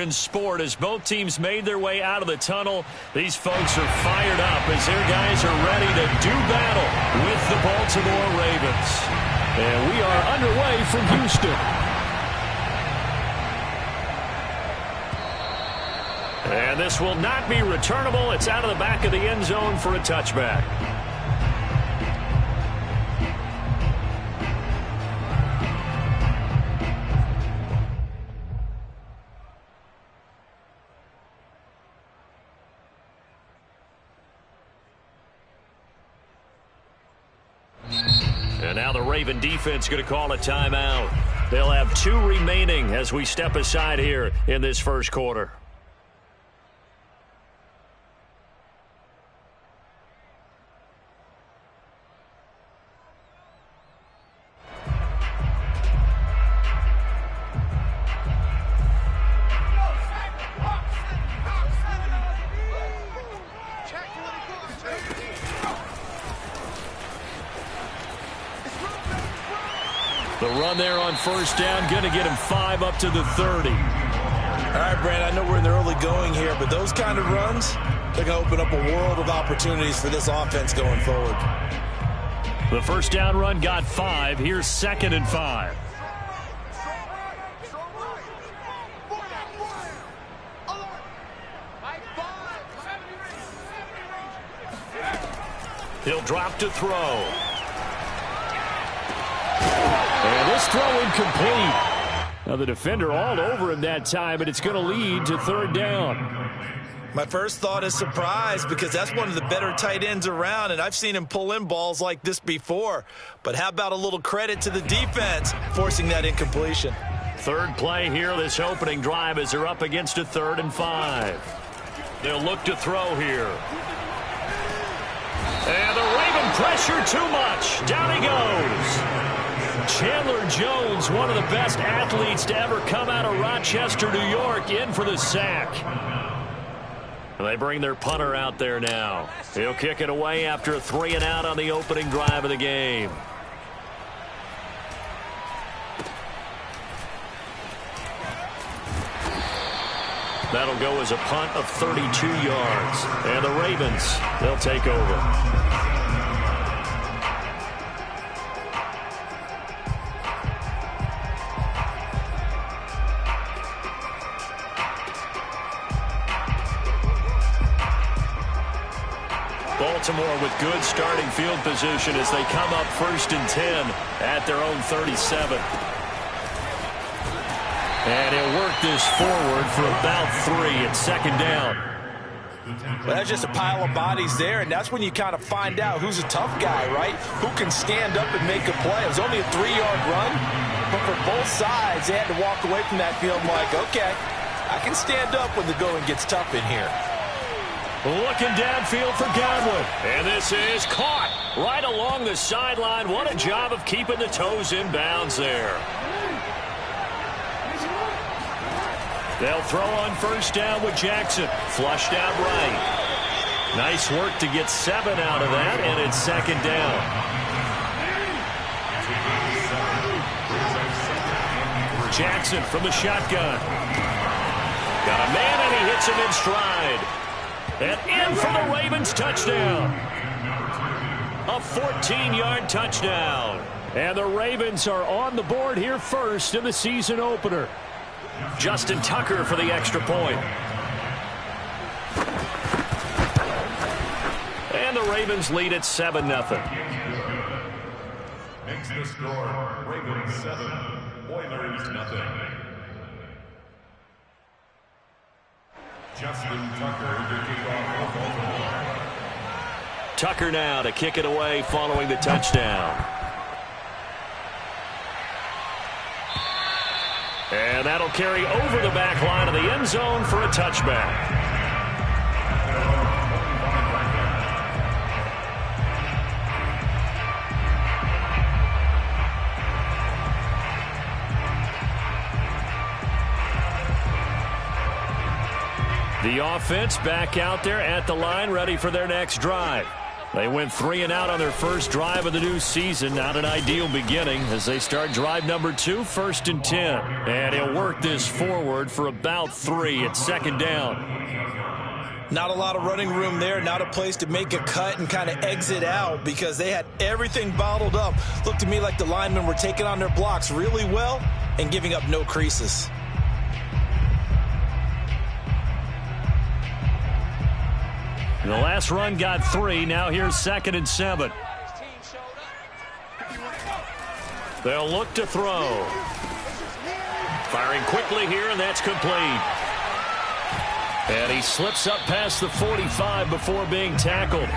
in sport as both teams made their way out of the tunnel. These folks are fired up as their guys are ready to do battle with the Baltimore Ravens. And we are underway from Houston. And this will not be returnable. It's out of the back of the end zone for a touchback. And now the Raven defense going to call a timeout. They'll have 2 remaining as we step aside here in this first quarter. The run there on first down, going to get him 5 up to the 30. All right, Brand, I know we're in the early going here, but those kind of runs, they're going to open up a world of opportunities for this offense going forward. The first down run got 5. Here's 2nd and 5. He'll drop to throw. And this throw incomplete. Now the defender all over him that time, but it's going to lead to 3rd down. My first thought is surprise because that's one of the better tight ends around, and I've seen him pull in balls like this before. But how about a little credit to the defense forcing that incompletion? 3rd play here, this opening drive as they're up against a 3rd and 5. They'll look to throw here. And the Raven pressure too much. Down he goes. Chandler Jones, one of the best athletes to ever come out of Rochester, New York, in for the sack. They bring their punter out there now. He'll kick it away after a 3 and out on the opening drive of the game. That'll go as a punt of 32 yards. And the Ravens, they'll take over. Baltimore with good starting field position as they come up 1st and 10 at their own 37. And he'll work this forward for about 3 at 2nd down. Well, that's just a pile of bodies there, and that's when you kind of find out who's a tough guy, right? Who can stand up and make a play. It was only a 3-yard run, but for both sides, they had to walk away from that field like, okay, I can stand up when the going gets tough in here. Looking downfield for Godwin. And this is caught right along the sideline. What a job of keeping the toes in bounds there. They'll throw on first down with Jackson. Flushed out right. Nice work to get 7 out of that, and it's 2nd down. Jackson from the shotgun. Got a man, and he hits him in stride. And in for the Ravens touchdown. A 14-yard touchdown. And the Ravens are on the board here first in the season opener. Justin Tucker for the extra point. And the Ravens lead at 7-0. Makes the score Ravens 7, Oilers 0. Justin Tucker to kick off Baltimore. Tucker now to kick it away following the touchdown. And that'll carry over the back line of the end zone for a touchback. The offense back out there at the line, ready for their next drive. They went 3 and out on their first drive of the new season. Not an ideal beginning as they start drive number 2, 1st and 10. And he'll work this forward for about 3 at 2nd down. Not a lot of running room there, not a place to make a cut and kind of exit out because they had everything bottled up. Looked to me like the linemen were taking on their blocks really well and giving up no creases. The last run got 3. Now here's 2nd and 7. They'll look to throw. Firing quickly here, and that's complete. And he slips up past the 45 before being tackled.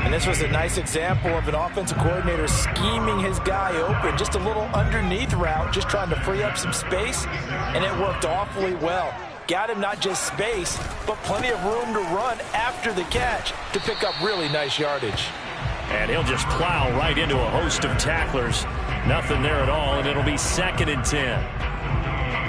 And this was a nice example of an offensive coordinator scheming his guy open. Just a little underneath route, just trying to free up some space, and it worked awfully well. Got him not just space, but plenty of room to run after the catch to pick up really nice yardage. And he'll just plow right into a host of tacklers. Nothing there at all, and it'll be 2nd and 10.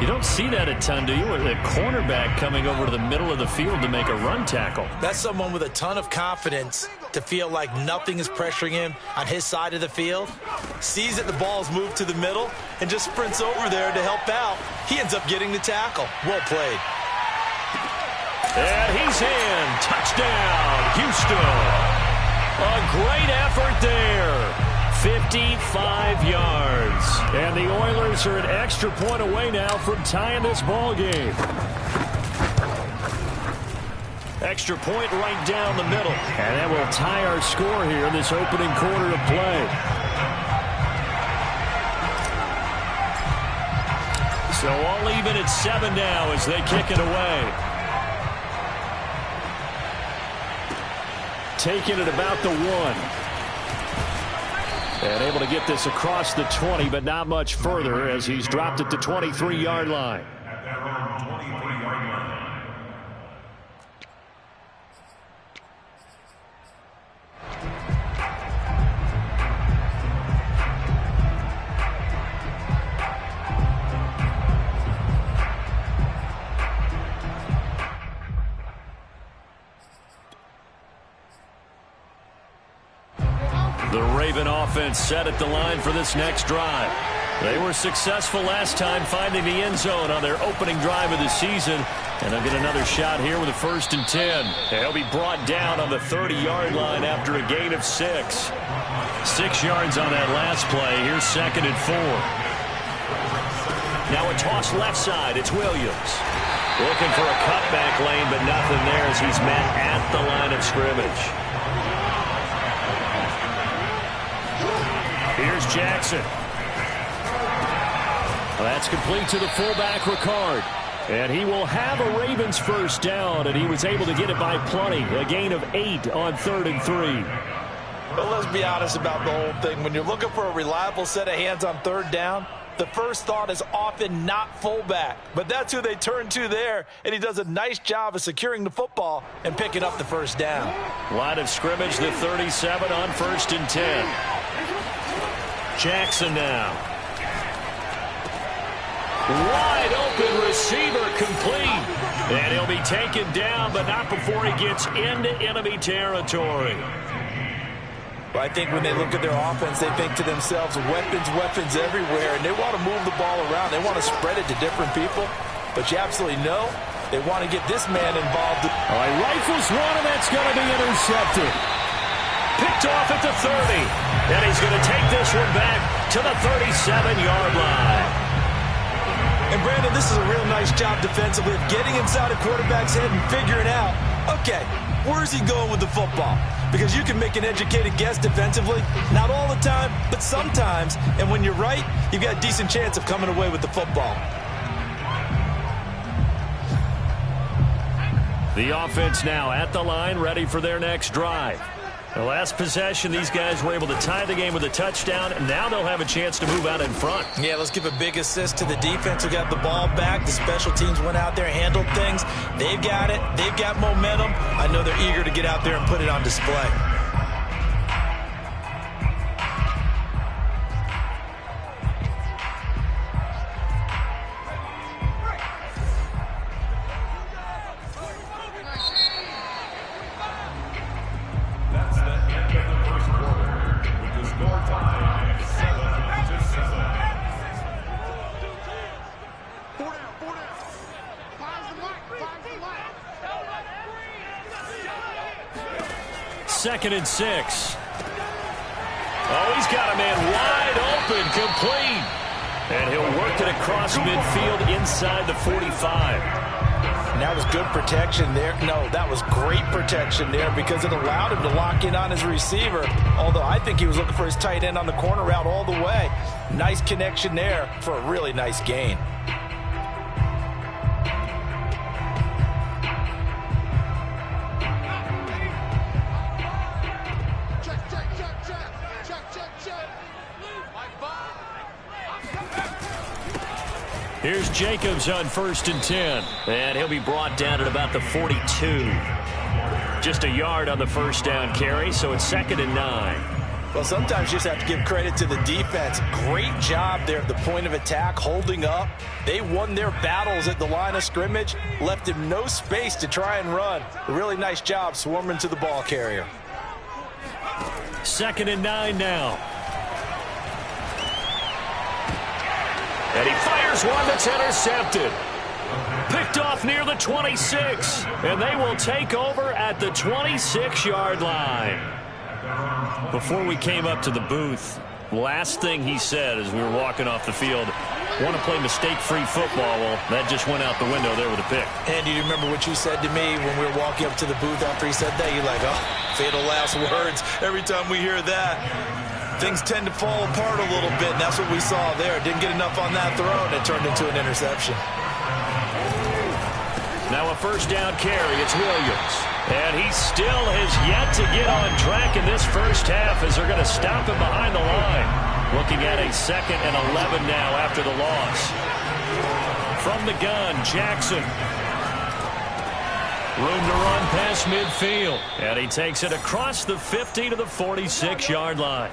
You don't see that a ton, do you? A cornerback coming over to the middle of the field to make a run tackle. That's someone with a ton of confidence to feel like nothing is pressuring him on his side of the field. Sees that the ball's moved to the middle and just sprints over there to help out. He ends up getting the tackle. Well played. And he's in. Touchdown, Houston. A great effort there. 55 yards. And the Oilers are an extra point away now from tying this ball game. Extra point right down the middle. And that will tie our score here in this opening quarter of play. So all even at 7 now as they kick it away. Taking it about the 1. And able to get this across the 20, but not much further as he's dropped at the 23-yard line. The Raven offense set at the line for this next drive. They were successful last time finding the end zone on their opening drive of the season. And they'll get another shot here with a 1st and 10. They'll be brought down on the 30-yard line after a gain of 6. 6 yards on that last play. Here's 2nd and 4. Now a toss left side. It's Williams. Looking for a cutback lane, but nothing there as he's met at the line of scrimmage. Here's Jackson. Well, that's complete to the fullback, Ricard. And he will have a Ravens 1st down, and he was able to get it by plenty. A gain of 8 on 3rd and 3. But let's be honest about the whole thing. When you're looking for a reliable set of hands on 3rd down, the first thought is often not fullback. But that's who they turn to there, and he does a nice job of securing the football and picking up the 1st down. Line of scrimmage, the 37 on 1st and 10. Jackson now. Wide open receiver complete. And he'll be taken down, but not before he gets into enemy territory. But I think when they look at their offense, they think to themselves, weapons everywhere, and they want to move the ball around. They want to spread it to different people. But you absolutely know they want to get this man involved. All right, rifles one, and that's going to be intercepted. Picked off at the 30. And he's going to take this one back to the 37-yard line. And, Brandon, this is a real nice job defensively of getting inside a quarterback's head and figuring out, okay, where's he going with the football? Because you can make an educated guess defensively. Not all the time, but sometimes. And when you're right, you've got a decent chance of coming away with the football. The offense now at the line, ready for their next drive. The last possession, these guys were able to tie the game with a touchdown, and now they'll have a chance to move out in front. Yeah, let's give a big assist to the defense who got the ball back. The special teams went out there, handled things. They've got it. They've got momentum. I know they're eager to get out there and put it on display. That's the 2nd and 6. Oh, he's got a man wide open, complete. And he'll work it across midfield inside the 45. And that was good protection there. No, that was great protection there because it allowed him to lock in on his receiver. Although I think he was looking for his tight end on the corner route all the way. Nice connection there for a really nice gain. Here's Jacobs on 1st and 10. And he'll be brought down at about the 42. Just a yard on the first down carry, so it's 2nd and 9. Well, sometimes you just have to give credit to the defense. Great job there at the point of attack, holding up. They won their battles at the line of scrimmage, left him no space to try and run. A really nice job swarming to the ball carrier. 2nd and 9 now. And he fires one that's intercepted. Picked off near the 26. And they will take over at the 26-yard line. Before we came up to the booth, last thing he said as we were walking off the field, want to play mistake-free football. Well, that just went out the window there with a pick. And do you remember what you said to me when we were walking up to the booth after he said that? You're like, oh, fatal last words. Every time we hear that, things tend to fall apart a little bit, and that's what we saw there. Didn't get enough on that throw, and it turned into an interception. Now a first down carry. It's Williams. And he still has yet to get on track in this first half as they're going to stop him behind the line. Looking at a 2nd and 11 now after the loss. From the gun, Jackson. Room to run past midfield. And he takes it across the 50 to the 46-yard line.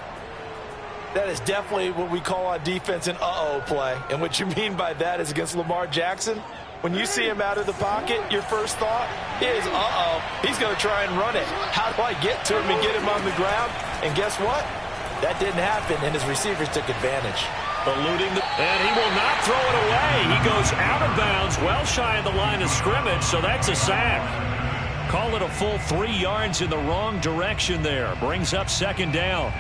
That is definitely what we call on defense an uh-oh play. And what you mean by that is against Lamar Jackson, when you see him out of the pocket, your first thought is, uh-oh, he's going to try and run it. How do I get to him and get him on the ground? And guess what? That didn't happen, and his receivers took advantage. And he will not throw it away. He goes out of bounds, well shy of the line of scrimmage, so that's a sack. Call it a full 3 yards in the wrong direction there. Brings up 2nd down.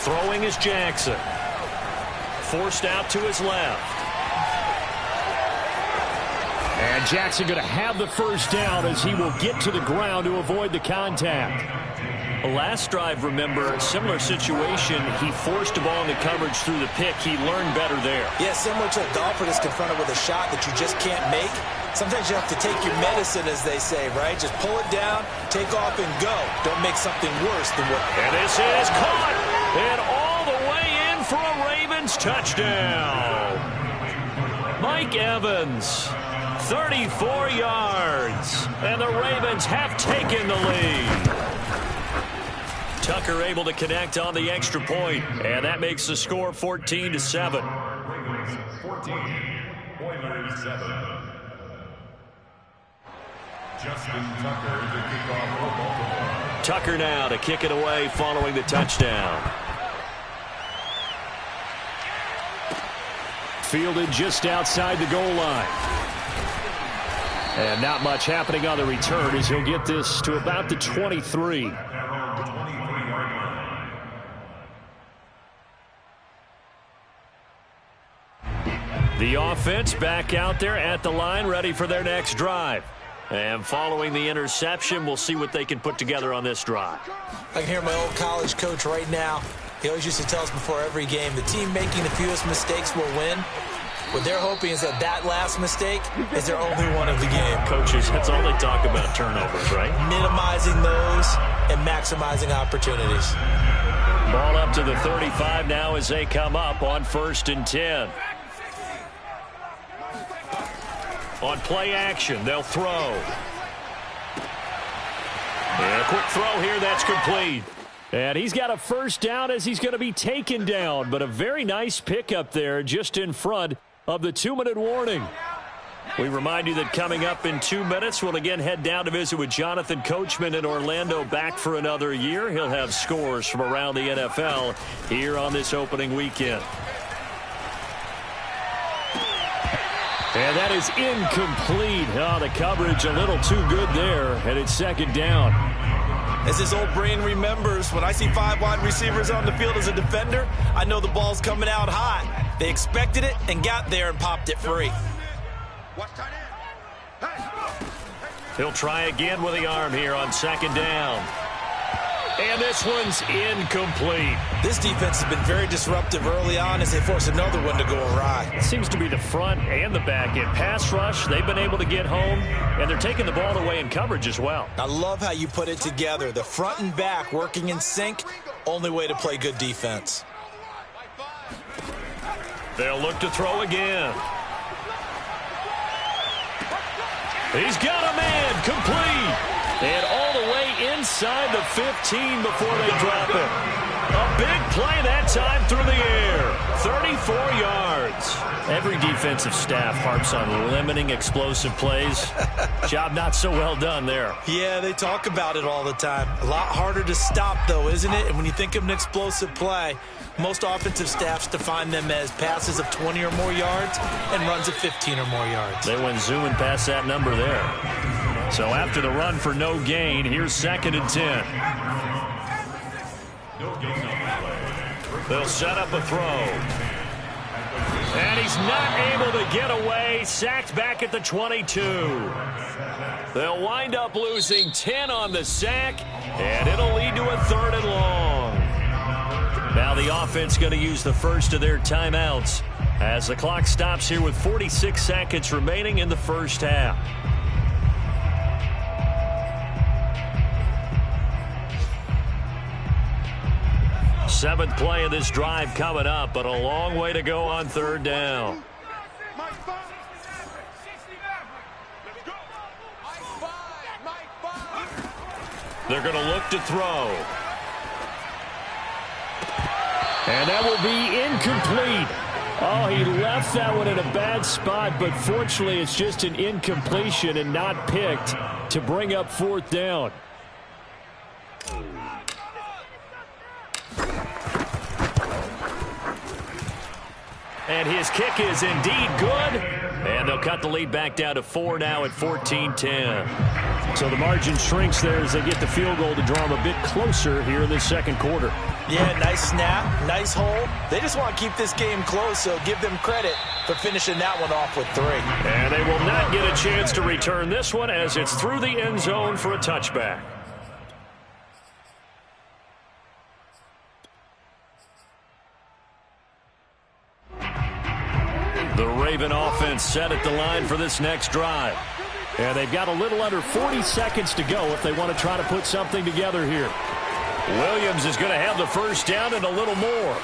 Throwing is Jackson. Forced out to his left. And Jackson going to have the first down as he will get to the ground to avoid the contact. Last drive, remember, similar situation. He forced a ball into coverage through the pick. He learned better there. Yeah, similar to a golfer that's confronted with a shot that you just can't make. Sometimes you have to take your medicine, as they say, right? Just pull it down, take off, and go. Don't make something worse than what... And this is caught. And all the way in for a Ravens touchdown. Mike Evans, 34 yards. And the Ravens have taken the lead. Tucker able to connect on the extra point, and that makes the score 14-7. Ravens 14, Oilers 7. Justin Tucker to kick off for Baltimore. Tucker now to kick it away following the touchdown. Fielded just outside the goal line. And not much happening on the return as he'll get this to about the 23. The offense back out there at the line, ready for their next drive. And following the interception, we'll see what they can put together on this drive. I can hear my old college coach right now. He always used to tell us before every game, the team making the fewest mistakes will win. What they're hoping is that that last mistake is their only one of the game. Coaches, that's all they talk about, turnovers, right? Minimizing those and maximizing opportunities. Ball up to the 35 now as they come up on 1st and 10. On play action, they'll throw. And a quick throw here, that's complete. And he's got a first down as he's going to be taken down. But a very nice pickup there just in front of the 2-minute warning. We remind you that coming up in 2 minutes, we'll again head down to visit with Jonathan Coachman in Orlando, back for another year. He'll have scores from around the NFL here on this opening weekend. And that is incomplete. Oh, the coverage a little too good there, and it's second down. As his old brain remembers, when I see 5 wide receivers on the field as a defender, I know the ball's coming out hot. They expected it and got there and popped it free. He'll try again with the arm here on second down. And this one's incomplete. This defense has been very disruptive early on as they force another one to go awry. It seems to be the front and the back end. Pass rush, they've been able to get home, and they're taking the ball away in coverage as well. I love how you put it together. The front and back working in sync, only way to play good defense. They'll look to throw again. He's got a man, complete. And all the way inside the 15 before they drop it. A big play that time through the air. 34 yards. Every defensive staff harps on limiting explosive plays. Job not so well done there. Yeah, they talk about it all the time. A lot harder to stop, though, isn't it? And when you think of an explosive play, most offensive staffs define them as passes of 20 or more yards and runs of 15 or more yards. They went zooming past that number there. So after the run for no gain, here's 2nd and 10. They'll set up a throw. And he's not able to get away. Sacked back at the 22. They'll wind up losing 10 on the sack, and it'll lead to a 3rd and long. Now the offense going to use the first of their timeouts as the clock stops here with 46 seconds remaining in the first half. Seventh play of this drive coming up, but a long way to go on 3rd down. They're going to look to throw. And that will be incomplete. Oh, he left that one in a bad spot, but fortunately it's just an incompletion and not picked to bring up 4th down. And his kick is indeed good. And they'll cut the lead back down to 4 now at 14-10. So the margin shrinks there as they get the field goal to draw them a bit closer here in this second quarter. Yeah, nice snap, nice hole. They just want to keep this game close, so give them credit for finishing that one off with 3. And they will not get a chance to return this one as it's through the end zone for a touchback. The Raven offense set at the line for this next drive. And they've got a little under 40 seconds to go if they want to try to put something together here. Williams is going to have the first down and a little more.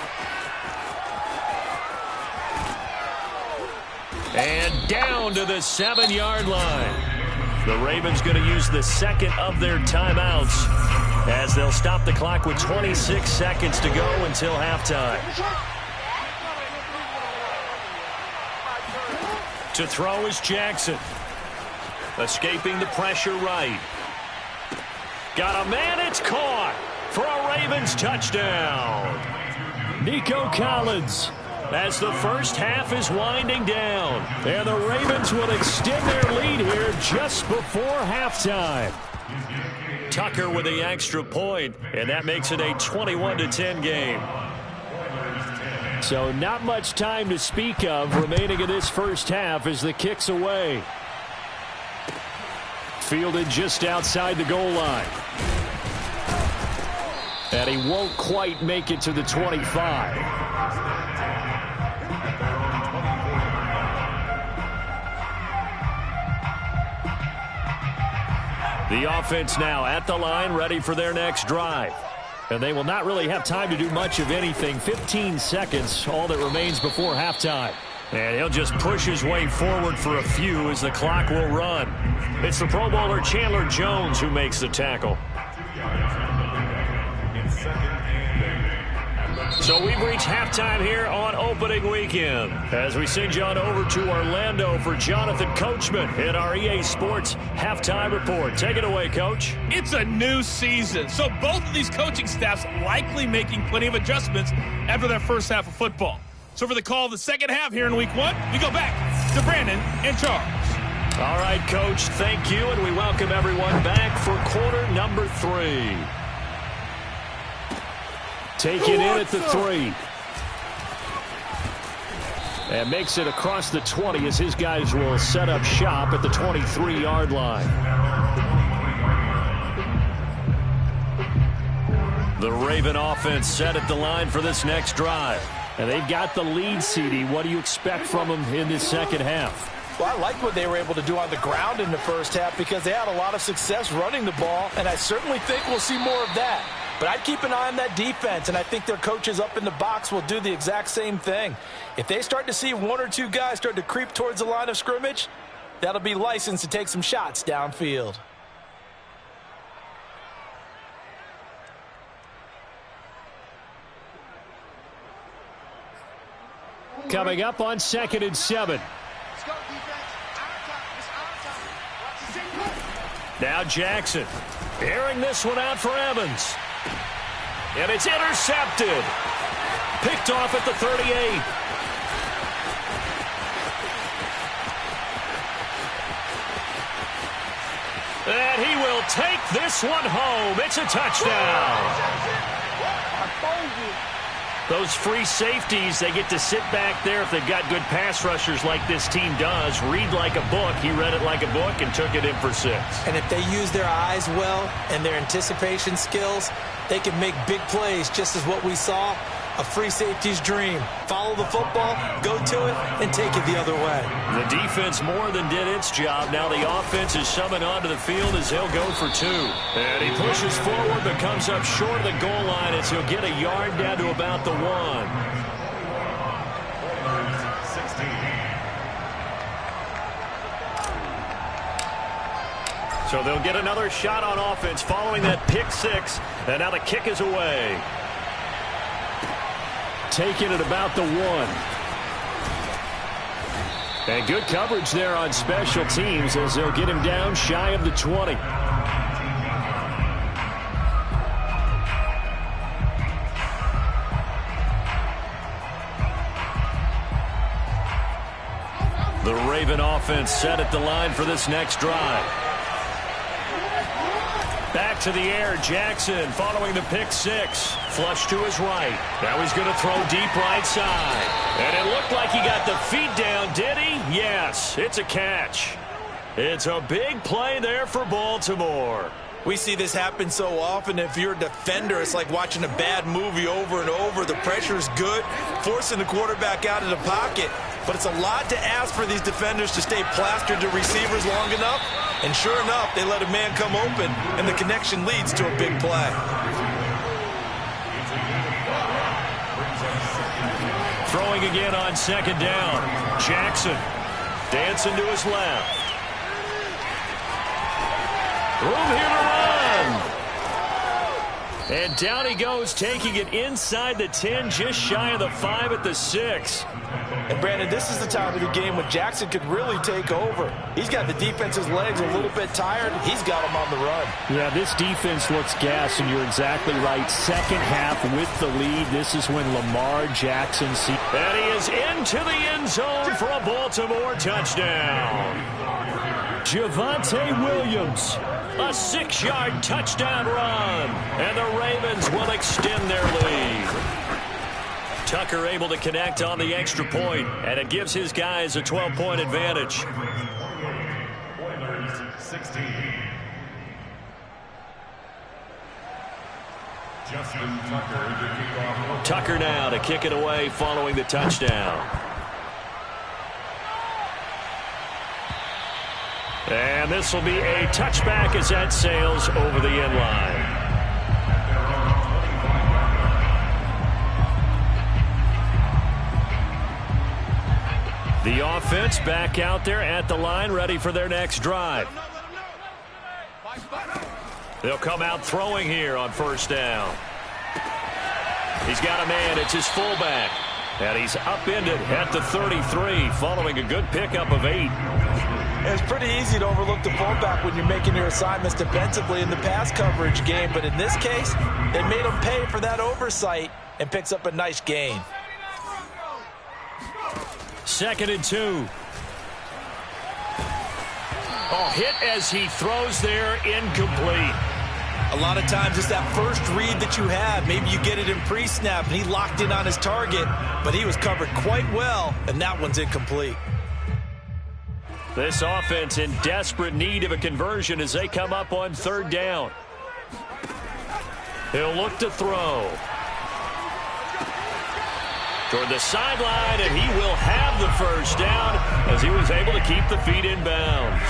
And down to the 7-yard line. The Ravens going to use the second of their timeouts as they'll stop the clock with 26 seconds to go until halftime. To throw is Jackson. Escaping the pressure right. Got a man, it's caught for a Ravens touchdown. Nico Collins as the first half is winding down. And the Ravens will extend their lead here just before halftime. Tucker with the extra point, and that makes it a 21-10 game. So not much time to speak of remaining in this first half as the kick's away. Fielded just outside the goal line. And he won't quite make it to the 25. The offense now at the line, ready for their next drive. And they will not really have time to do much of anything. 15 seconds, all that remains before halftime. And he'll just push his way forward for a few as the clock will run. It's the Pro Bowler Chandler Jones who makes the tackle. So we've reached halftime here on opening weekend as we send you on over to Orlando for Jonathan Coachman in our EA Sports Halftime Report. Take it away, Coach. It's a new season, so both of these coaching staffs likely making plenty of adjustments after their first half of football. So for the call of the second half here in Week 1, we go back to Brandon and Charles. All right, Coach, thank you, and we welcome everyone back for quarter number 3. Taking in at the 3. And makes it across the 20 as his guys will set up shop at the 23-yard line. The Raven offense set at the line for this next drive. And they've got the lead, CD. What do you expect from them in this second half? Well, I like what they were able to do on the ground in the first half because they had a lot of success running the ball, and I certainly think we'll see more of that. But I'd keep an eye on that defense, and I think their coaches up in the box will do the exact same thing. If they start to see 1 or 2 guys start to creep towards the line of scrimmage, that'll be licensed to take some shots downfield. Coming up on 2nd and 7. Now Jackson airing this one out for Evans. And it's intercepted. Picked off at the 38. And he will take this one home. It's a touchdown. Those free safeties, they get to sit back there if they've got good pass rushers like this team does. Read like a book. He read it like a book and took it in for 6. And if they use their eyes well and their anticipation skills, they can make big plays, just as what we saw, a free safety's dream. Follow the football, go to it, and take it the other way. The defense more than did its job. Now the offense is summoned onto the field as he'll go for 2. And he pushes forward but comes up short of the goal line as he'll get a yard down to about the 1. So they'll get another shot on offense following that pick 6. And now the kick is away. Taken at about the 1. And good coverage there on special teams as they'll get him down shy of the 20. The Raven offense set at the line for this next drive. Back to the air, Jackson following the pick 6. Flush to his right. Now he's going to throw deep right side. And it looked like he got the feet down, did he? Yes, it's a catch. It's a big play there for Baltimore. We see this happen so often. If you're a defender, it's like watching a bad movie over and over. The pressure is good, forcing the quarterback out of the pocket. But it's a lot to ask for these defenders to stay plastered to receivers long enough. And sure enough, they let a man come open, and the connection leads to a big play. Throwing again on 2nd down. Jackson dancing to his left. Room here to run. And down he goes, taking it inside the 10, just shy of the 5 at the 6. And, Brandon, this is the time of the game when Jackson could really take over. He's got the defense's legs a little bit tired. He's got them on the run. Yeah, this defense looks gassed, and you're exactly right. Second half with the lead. This is when Lamar Jackson sees. And he is into the end zone for a Baltimore touchdown. Javonte Williams, a 6-yard touchdown run. And the Ravens will extend their lead. Tucker able to connect on the extra point, and it gives his guys a 12-point advantage. Oilers 16. Justin Tucker to kick off. Tucker now to kick it away following the touchdown. And this will be a touchback as that sails over the end line. The offense back out there at the line, ready for their next drive. They'll come out throwing here on 1st down. He's got a man. It's his fullback. And he's upended at the 33 following a good pickup of 8. It's pretty easy to overlook the fullback when you're making your assignments defensively in the pass coverage game. But in this case, they made him pay for that oversight and picks up a nice gain. 2nd and 2. Oh, hit as he throws there, incomplete. A lot of times it's that first read that you have. Maybe you get it in pre-snap, and he locked in on his target, but he was covered quite well, and that one's incomplete. This offense in desperate need of a conversion as they come up on 3rd down. He'll look to throw. Toward the sideline, and he will have the first down as he was able to keep the feet in bounds.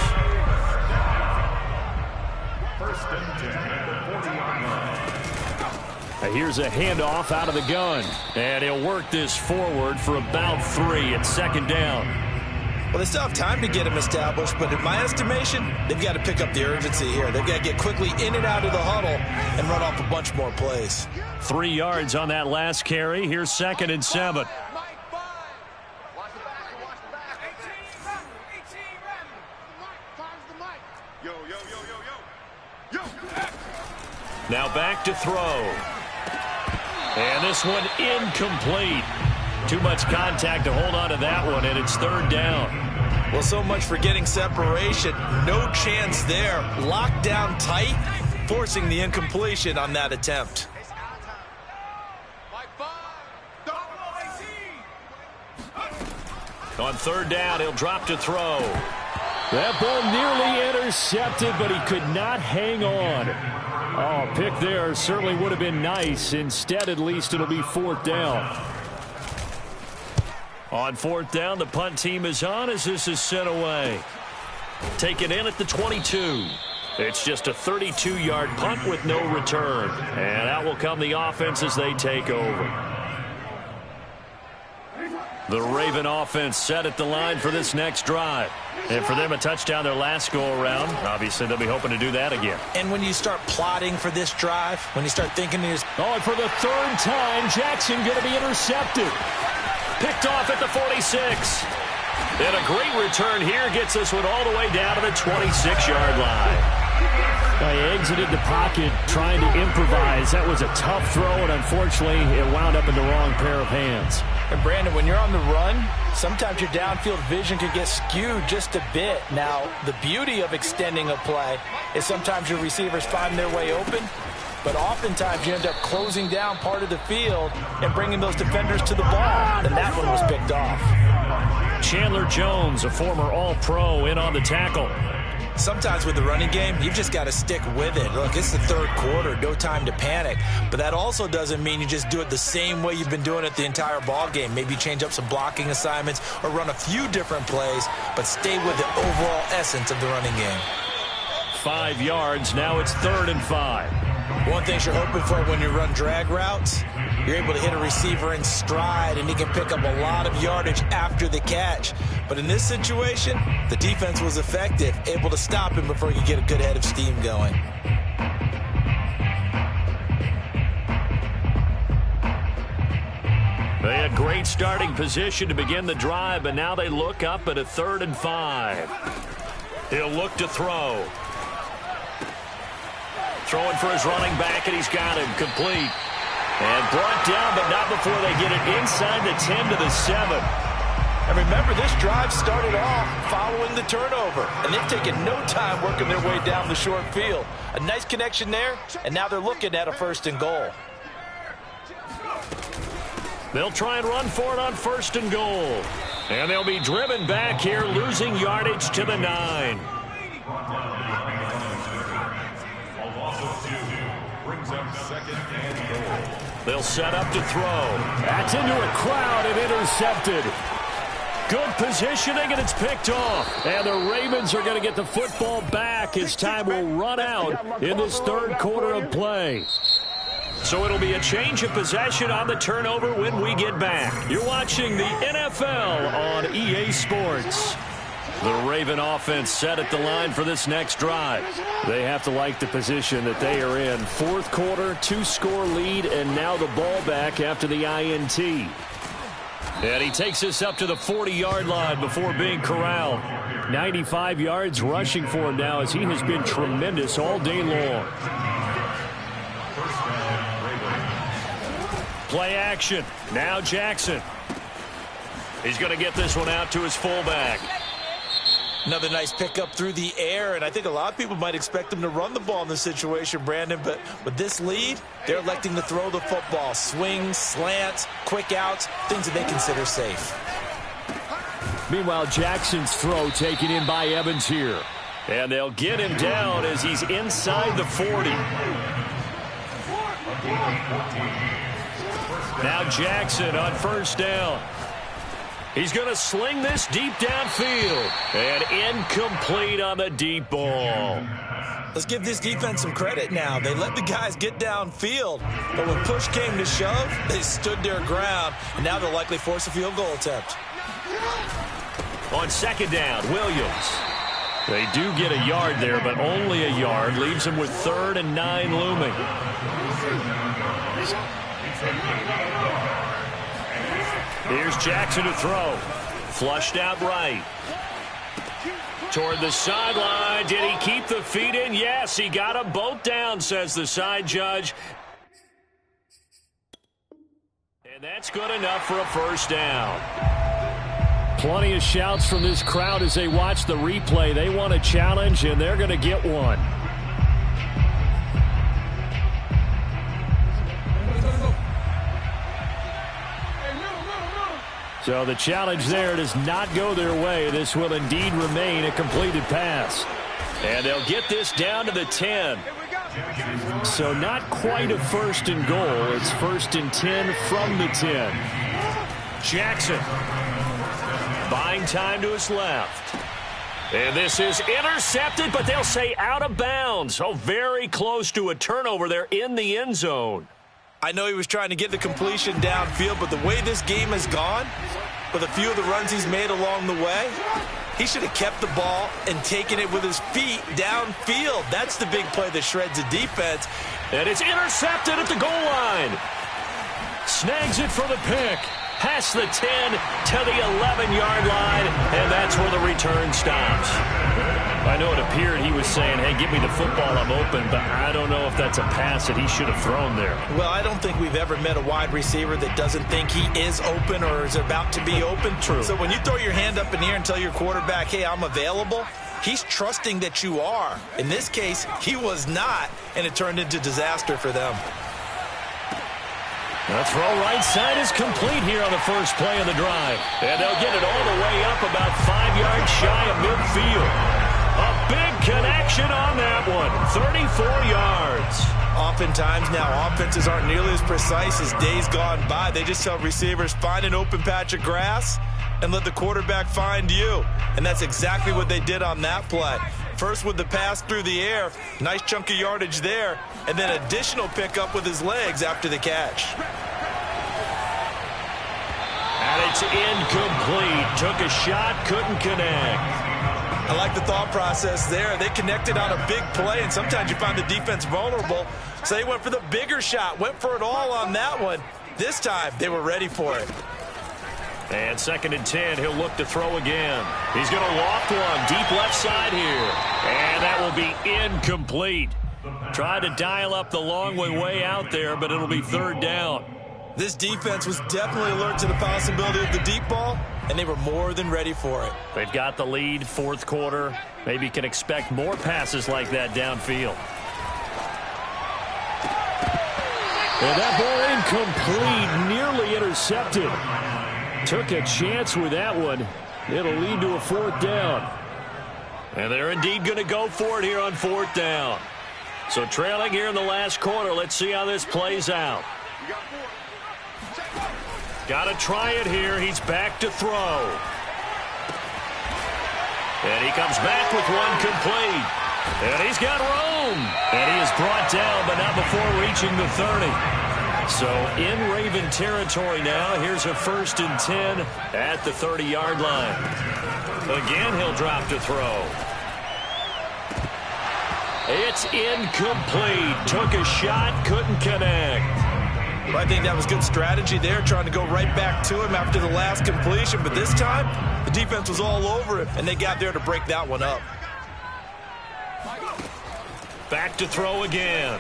1st and 10 at the 40-yard line. Here's a handoff out of the gun, and he'll work this forward for about 3 at 2nd down. Well, they still have time to get him established, but in my estimation, they've got to pick up the urgency here. They've got to get quickly in and out of the huddle and run off a bunch more plays. 3 yards on that last carry. Here's 2nd and 7. Now back to throw. And this one incomplete. Too much contact to hold on to that one, and it's 3rd down. Well, so much for getting separation. No chance there. Locked down tight, forcing the incompletion on that attempt. On 3rd down, he'll drop to throw. That ball nearly intercepted, but he could not hang on. Oh, pick there certainly would have been nice. Instead, at least, it'll be 4th down. On 4th down, the punt team is on as this is sent away. Taken in at the 22. It's just a 32-yard punt with no return. And out will come the offense as they take over. The Raven offense set at the line for this next drive. And for them, a touchdown their last go-around. Obviously, they'll be hoping to do that again. And when you start plotting for this drive, when you start thinking there's... Oh, and for the 3rd time, Jackson going to be intercepted. Picked off at the 46. And a great return here gets this one all the way down to the 26-yard line. Now he exited the pocket trying to improvise. That was a tough throw, and unfortunately, it wound up in the wrong pair of hands. And Brandon, when you're on the run, sometimes your downfield vision could get skewed just a bit. Now, the beauty of extending a play is sometimes your receivers find their way open, but oftentimes you end up closing down part of the field and bringing those defenders to the ball, and that one was picked off. Chandler Jones, a former All-Pro, in on the tackle. Sometimes with the running game, you've just got to stick with it. Look, it's the 3rd quarter, no time to panic. But that also doesn't mean you just do it the same way you've been doing it the entire ball game. Maybe change up some blocking assignments or run a few different plays, but stay with the overall essence of the running game. 5 yards, now it's 3rd and 5. One thing you're hoping for when you run drag routes, you're able to hit a receiver in stride, and he can pick up a lot of yardage after the catch. But in this situation, the defense was effective, able to stop him before you get a good head of steam going. They had great starting position to begin the drive, but now they look up at a 3rd and 5. He'll look to throw. Throwing for his running back, and he's got him complete. And brought down, but not before they get it inside the 10 to the 7. And remember, this drive started off following the turnover, and they've taken no time working their way down the short field. A nice connection there, and now they're looking at a 1st and goal. They'll try and run for it on 1st and goal. And they'll be driven back here, losing yardage to the 9. Brings up 2nd and goal. They'll set up to throw. That's into a crowd and intercepted. Good positioning, and it's picked off. And the Ravens are going to get the football back as time will run out in this 3rd quarter of play. So it'll be a change of possession on the turnover when we get back. You're watching the NFL on EA Sports. The Raven offense set at the line for this next drive. They have to like the position that they are in. Fourth quarter, 2-score lead, and now the ball back after the INT. And he takes us up to the 40-yard line before being corralled. 95 yards rushing for him now as he has been tremendous all day long. Play action. Now Jackson. He's going to get this one out to his fullback. Another nice pickup through the air, and I think a lot of people might expect him to run the ball in this situation, Brandon, but with this lead, they're electing to throw the football. Swings, slants, quick outs, things that they consider safe. Meanwhile, Jackson's throw taken in by Evans here. And they'll get him down as he's inside the 40. Now Jackson on first down. He's going to sling this deep downfield. And incomplete on the deep ball. Let's give this defense some credit now. They let the guys get downfield, but when push came to shove, they stood their ground, and now they'll likely force a field goal attempt. On second down, Williams. They do get a yard there, but only a yard. Leaves them with 3rd and 9 looming. Here's Jackson to throw. Flushed out right. Toward the sideline. Did he keep the feet in? Yes, he got them both down, says the side judge. And that's good enough for a first down. Plenty of shouts from this crowd as they watch the replay. They want a challenge, and they're going to get one. So the challenge there does not go their way. This will indeed remain a completed pass. And they'll get this down to the 10. So not quite a first and goal. It's 1st and 10 from the 10. Jackson buying time to his left. And this is intercepted, but they'll say out of bounds. So very close to a turnover there in the end zone. I know he was trying to get the completion downfield, but the way this game has gone, with a few of the runs he's made along the way, he should have kept the ball and taken it with his feet downfield. That's the big play that shreds the defense. And it's intercepted at the goal line. Snags it for the pick. Past the 10 to the 11-yard line, and that's where the return stops. I know it appeared he was saying, hey, give me the football, I'm open, but I don't know if that's a pass that he should have thrown there. Well, I don't think we've ever met a wide receiver that doesn't think he is open or is about to be open. True. So when you throw your hand up in the air and tell your quarterback, hey, I'm available, he's trusting that you are. In this case, he was not, and it turned into disaster for them. The throw right side is complete here on the first play of the drive. And they'll get it all the way up about 5 yards shy of midfield. A big connection on that one. 34 yards. Oftentimes now offenses aren't nearly as precise as days gone by. They just tell receivers, find an open patch of grass and let the quarterback find you. And that's exactly what they did on that play. First with the pass through the air, nice chunk of yardage there, and then additional pickup with his legs after the catch. And it's incomplete. Took a shot, couldn't connect. I like the thought process there. They connected on a big play, and sometimes you find the defense vulnerable. So they went for the bigger shot, went for it all on that one. This time, they were ready for it. And 2nd and 10, he'll look to throw again. He's going to loft one deep left side here. And that will be incomplete. Tried to dial up the long way out there, but it'll be 3rd down. This defense was definitely alert to the possibility of the deep ball, and they were more than ready for it. They've got the lead, 4th quarter. Maybe can expect more passes like that downfield. And that ball incomplete, nearly intercepted. Took a chance with that one. It'll lead to a 4th down. And they're indeed going to go for it here on 4th down. So trailing here in the last quarter. Let's see how this plays out. Got to try it here. He's back to throw. And he comes back with one complete. And he's got room. And he is brought down, but not before reaching the 30. So in Raven territory now. Here's a 1st and 10 at the 30-yard line. Again, he'll drop to throw. It's incomplete. Took a shot, couldn't connect. Well, I think that was good strategy there, trying to go right back to him after the last completion. But this time, the defense was all over him, and they got there to break that one up. Back to throw again.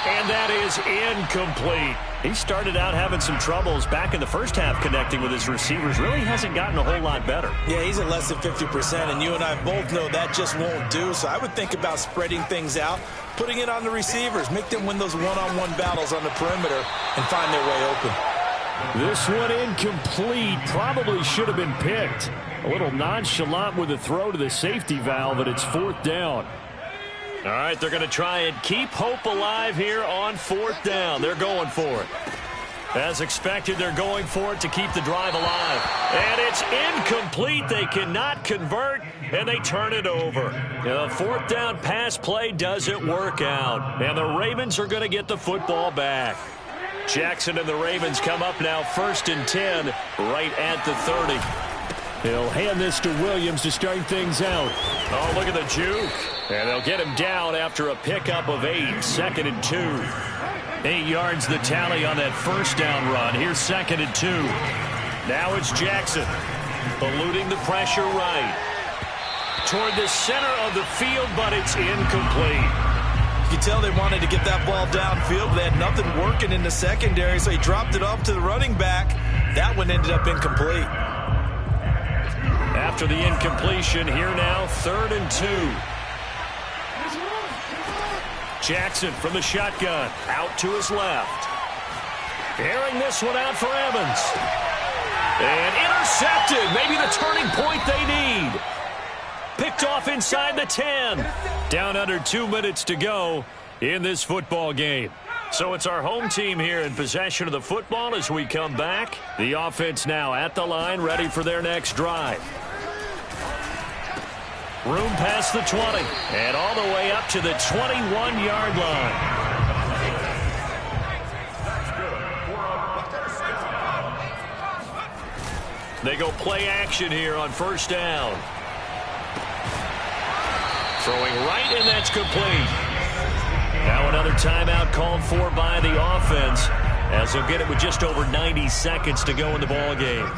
And that is incomplete. He started out having some troubles back in the first half connecting with his receivers. Really hasn't gotten a whole lot better. Yeah, he's at less than 50%, and you and I both know that just won't do. So I would think about spreading things out, putting it on the receivers, make them win those one-on-one battles on the perimeter and find their way open. This one incomplete. Probably should have been picked. A little nonchalant with the throw to the safety valve, but it's 4th down. All right, they're going to try and keep hope alive here on 4th down. They're going for it. As expected, they're going for it to keep the drive alive. And it's incomplete. They cannot convert, and they turn it over. The 4th down pass play doesn't work out, and the Ravens are going to get the football back. Jackson and the Ravens come up now 1st and 10 right at the 30. They'll hand this to Williams to start things out. Oh, look at the juke. And they'll get him down after a pickup of 8, 2nd and 2. 8 yards the tally on that 1st down run. Here's 2nd and 2. Now it's Jackson, eluding the pressure right. Toward the center of the field, but it's incomplete. You can tell they wanted to get that ball downfield, but they had nothing working in the secondary, so he dropped it off to the running back. That one ended up incomplete. After the incompletion, here now, 3rd and 2. Jackson from the shotgun, out to his left. Airing this one out for Evans. And intercepted, maybe the turning point they need. Picked off inside the 10. Down under 2 minutes to go in this football game. So it's our home team here in possession of the football as we come back. The offense now at the line, ready for their next drive. Room past the 20, and all the way up to the 21-yard line. They go play action here on 1st down. Throwing right, and that's complete. Now another timeout called for by the offense, as they'll get it with just over 90 seconds to go in the ball game.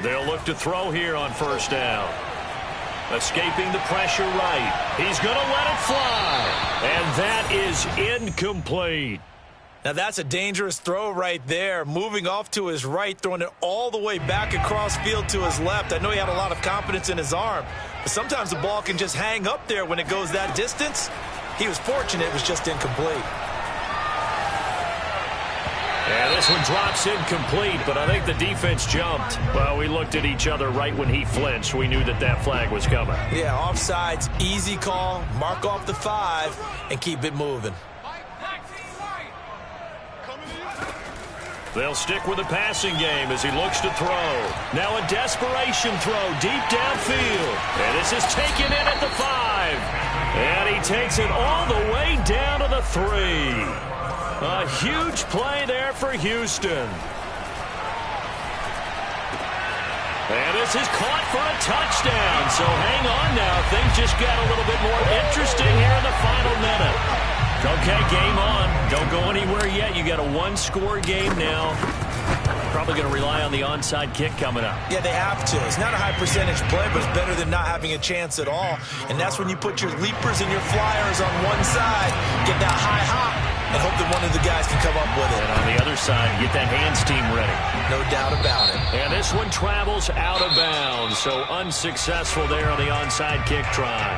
They'll look to throw here on 1st down. Escaping the pressure right. He's going to let it fly. And that is incomplete. Now that's a dangerous throw right there. Moving off to his right, throwing it all the way back across field to his left. I know he had a lot of confidence in his arm, but sometimes the ball can just hang up there when it goes that distance. He was fortunate it was just incomplete. And this one drops incomplete, but I think the defense jumped. Well, we looked at each other right when he flinched. We knew that that flag was coming. Yeah, offsides, easy call, mark off the 5, and keep it moving. They'll stick with the passing game as he looks to throw. Now a desperation throw deep downfield. And this is taken in at the 5. And he takes it all the way down to the 3. A huge play there for Houston. And this is caught for a touchdown. So hang on now. Things just got a little bit more interesting here in the final minute. Okay, game on. Don't go anywhere yet. You got a 1-score game now. Probably going to rely on the onside kick coming up. Yeah, they have to. It's not a high percentage play, but it's better than not having a chance at all. And that's when you put your leapers and your flyers on one side, get that high hop, and hope that one of the guys can come up with it. And on the other side, get that hands team ready. No doubt about it. And this one travels out of bounds, so unsuccessful there on the onside kick try.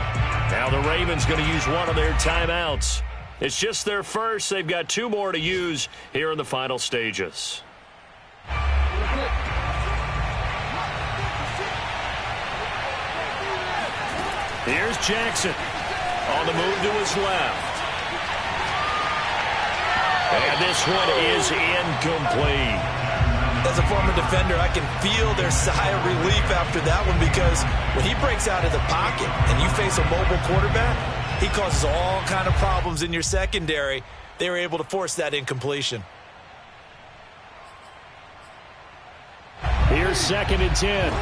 Now the Ravens going to use one of their timeouts. It's just their first. They've got 2 more to use here in the final stages. Here's Jackson on the move to his left. And this one is incomplete. As a former defender, I can feel their sigh of relief after that one, because when he breaks out of the pocket and you face a mobile quarterback, he causes all kind of problems in your secondary. They were able to force that incompletion. Here's 2nd and 10.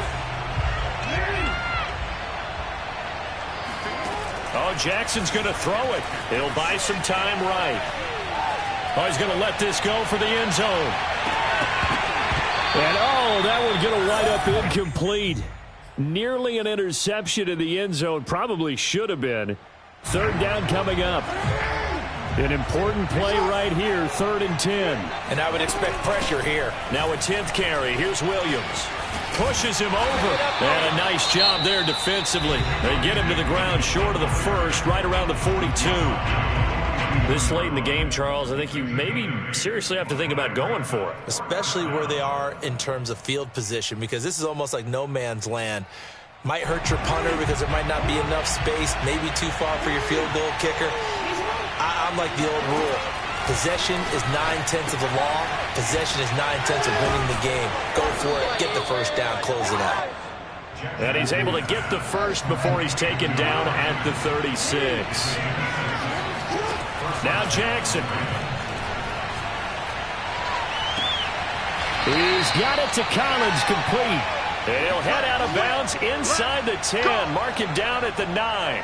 Oh, Jackson's going to throw it. He'll buy some time right. Oh, he's going to let this go for the end zone. And, oh, that one's going to wind up incomplete. Nearly an interception in the end zone. Probably should have been. 3rd down coming up. An important play right here, 3rd and 10. And I would expect pressure here. Now a 10th carry. Here's Williams. Pushes him over. And a nice job there defensively. They get him to the ground short of the 1st, right around the 42. This late in the game, Charles, I think you maybe seriously have to think about going for it. Especially where they are in terms of field position, because this is almost like no man's land. Might hurt your punter because there might not be enough space, maybe too far for your field goal kicker. I'm like the old rule. Possession is 9/10 of the law. Possession is 9/10 of winning the game. Go for it. Get the 1st down. Close it out. And he's able to get the 1st before he's taken down at the 36. Now Jackson. He's got it to Collins, complete. And he'll head out of bounds inside the 10. Mark him down at the 9.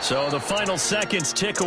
So the final seconds tick away.